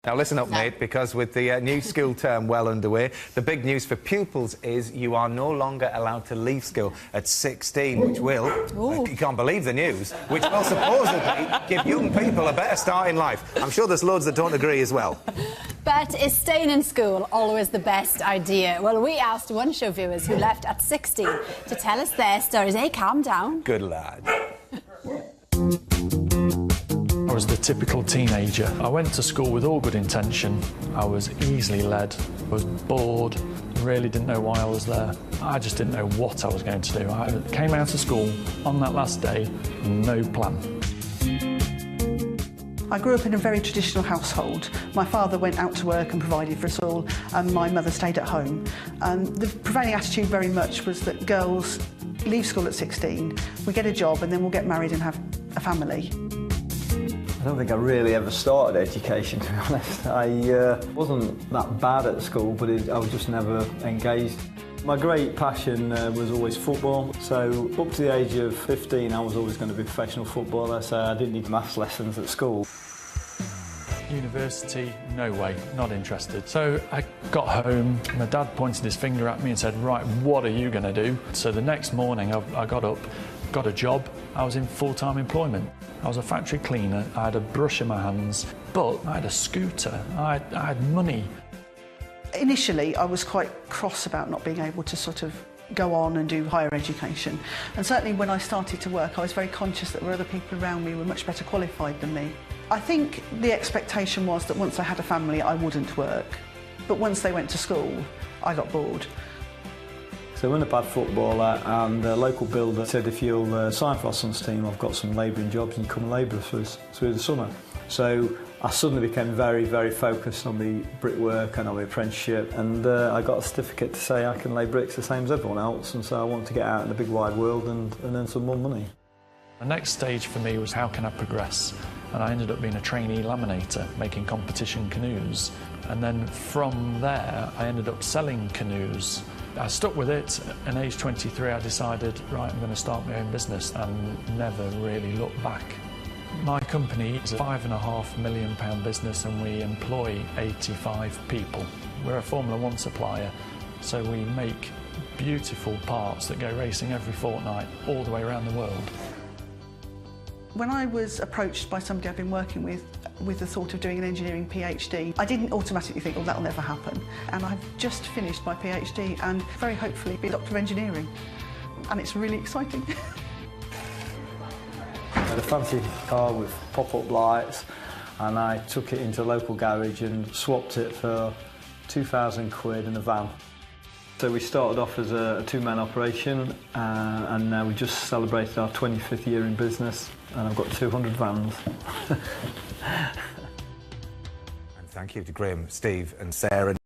Now listen up, mate, because with the new school term well underway, the big news for pupils is you are no longer allowed to leave school at 16, which will, you can't believe the news, which will supposedly give young people a better start in life. I'm sure there's loads that don't agree as well. But is staying in school always the best idea? Well, we asked one show viewers who left at 16 to tell us their stories. Hey, calm down. Good lad. I was the typical teenager. I went to school with all good intention. I was easily led. I was bored, really didn't know why I was there. I just didn't know what I was going to do. I came out of school on that last day, no plan. I grew up in a very traditional household. My father went out to work and provided for us all, and my mother stayed at home. The prevailing attitude very much was that girls leave school at 16, we get a job and then we'll get married and have a family. I don't think I really ever started education, to be honest. I wasn't that bad at school, but I was just never engaged. My great passion was always football, so up to the age of 15 I was always going to be a professional footballer, so I didn't need maths lessons at school. University, no way, not interested. So I got home, my dad pointed his finger at me and said, right, what are you going to do? So the next morning I got up, got a job, I was in full-time employment. I was a factory cleaner, I had a brush in my hands, but I had a scooter, I had money. Initially, I was quite cross about not being able to sort of go on and do higher education. And certainly when I started to work, I was very conscious that there were other people around me who were much better qualified than me. I think the expectation was that once I had a family, I wouldn't work. But once they went to school, I got bored. So I'm a bad footballer, and the local builder said, if you'll sign for our son's team, I've got some labouring jobs and come and labour for us through the summer. So I suddenly became very, very focused on the brickwork and on the apprenticeship, and I got a certificate to say I can lay bricks the same as everyone else, and so I wanted to get out in the big wide world and earn some more money. The next stage for me was how can I progress? And I ended up being a trainee laminator, making competition canoes. And then from there, I ended up selling canoes. I stuck with it, and at age 23 I decided, right, I'm going to start my own business, and never really looked back. My company is a £5.5 million business, and we employ 85 people. We're a Formula One supplier, so we make beautiful parts that go racing every fortnight all the way around the world. When I was approached by somebody I've been working with the thought of doing an engineering PhD, I didn't automatically think, oh, that'll never happen. And I've just finished my PhD and very hopefully be a Doctor of Engineering. And it's really exciting. I had a fancy car with pop-up lights, and I took it into a local garage and swapped it for 2,000 quid in a van. So we started off as a two-man operation, and now we just celebrated our 25th year in business, and I've got 200 vans. And thank you to Graham, Steve and Sarah.